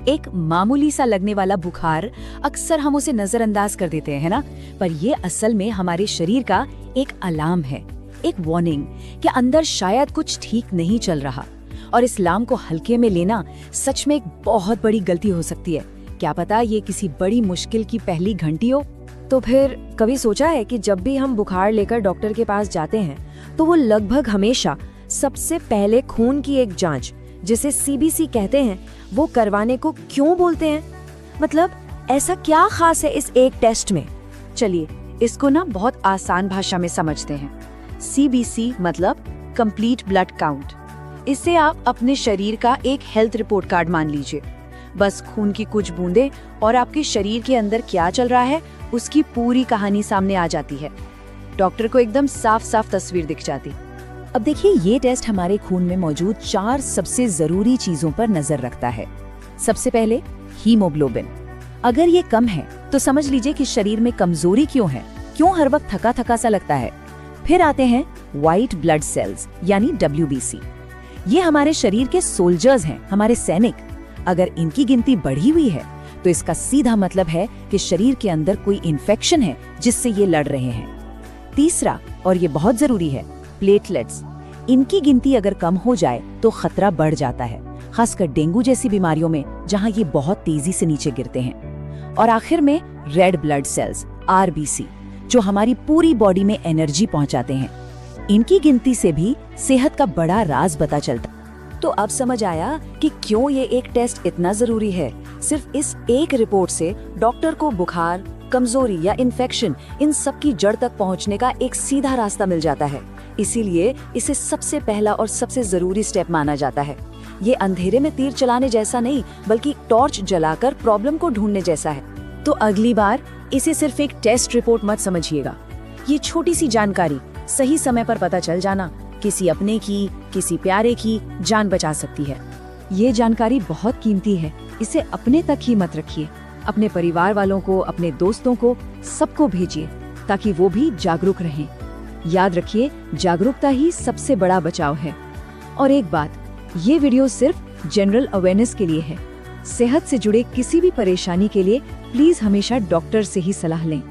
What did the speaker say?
एक मामूली सा लगने वाला बुखार अक्सर हम उसे नजरअंदाज कर देते हैं, ना? पर ये असल में हमारे शरीर का एक अलार्म है, एक वार्निंग कि अंदर शायद कुछ ठीक नहीं चल रहा। और इस अलार्म को हल्के में लेना सच में एक बहुत बड़ी गलती हो सकती है। क्या पता ये किसी बड़ी मुश्किल की पहली घंटी हो। तो फिर कभी सोचा है कि जब भी हम बुखार लेकर डॉक्टर के पास जाते हैं तो वो लगभग हमेशा सबसे पहले खून की एक जांच, जिसे सीबीसी कहते हैं, वो करवाने को क्यों बोलते हैं? मतलब ऐसा क्या खास है इस एक टेस्ट में? चलिए इसको ना बहुत आसान भाषा में समझते हैं। सीबीसी मतलब कंप्लीट ब्लड काउंट। इससे आप अपने शरीर का एक हेल्थ रिपोर्ट कार्ड मान लीजिए। बस खून की कुछ बूंदें और आपके शरीर के अंदर क्या चल रहा है उसकी पूरी कहानी सामने आ जाती है। डॉक्टर को एकदम साफ साफ तस्वीर दिख जाती। अब देखिए, ये टेस्ट हमारे खून में मौजूद 4 सबसे जरूरी चीजों पर नजर रखता है। सबसे पहले हीमोग्लोबिन। अगर ये कम है तो समझ लीजिए कि शरीर में कमजोरी क्यों है, क्यों हर वक्त थका थका सा लगता है। फिर आते हैं व्हाइट ब्लड सेल्स यानी WBC। ये हमारे शरीर के सोल्जर्स हैं, हमारे सैनिक। अगर इनकी गिनती बढ़ी हुई है तो इसका सीधा मतलब है कि शरीर के अंदर कोई इन्फेक्शन है जिससे ये लड़ रहे हैं। तीसरा, और ये बहुत जरूरी है, प्लेटलेट्स। इनकी गिनती अगर कम हो जाए तो खतरा बढ़ जाता है, खासकर डेंगू जैसी बीमारियों में जहां ये बहुत तेजी से नीचे गिरते हैं। और आखिर में रेड ब्लड सेल्स RBC, जो हमारी पूरी बॉडी में एनर्जी पहुंचाते हैं। इनकी गिनती से भी सेहत का बड़ा राज पता चलता। तो अब समझ आया कि क्यों ये एक टेस्ट इतना जरूरी है। सिर्फ इस एक रिपोर्ट से डॉक्टर को बुखार, कमजोरी या इन्फेक्शन, इन सब की जड़ तक पहुंचने का एक सीधा रास्ता मिल जाता है। इसीलिए इसे सबसे पहला और सबसे जरूरी स्टेप माना जाता है। ये अंधेरे में तीर चलाने जैसा नहीं, बल्कि टॉर्च जलाकर प्रॉब्लम को ढूंढने जैसा है। तो अगली बार इसे सिर्फ एक टेस्ट रिपोर्ट मत समझिएगा। ये छोटी सी जानकारी सही समय पर पता चल जाना किसी अपने की, किसी प्यारे की जान बचा सकती है। ये जानकारी बहुत कीमती है, इसे अपने तक ही मत रखिए। अपने परिवार वालों को, अपने दोस्तों को, सबको भेजिए ताकि वो भी जागरूक रहें। याद रखिए, जागरूकता ही सबसे बड़ा बचाव है। और एक बात, ये वीडियो सिर्फ जनरल अवेयरनेस के लिए है। सेहत से जुड़े किसी भी परेशानी के लिए प्लीज हमेशा डॉक्टर से ही सलाह लें।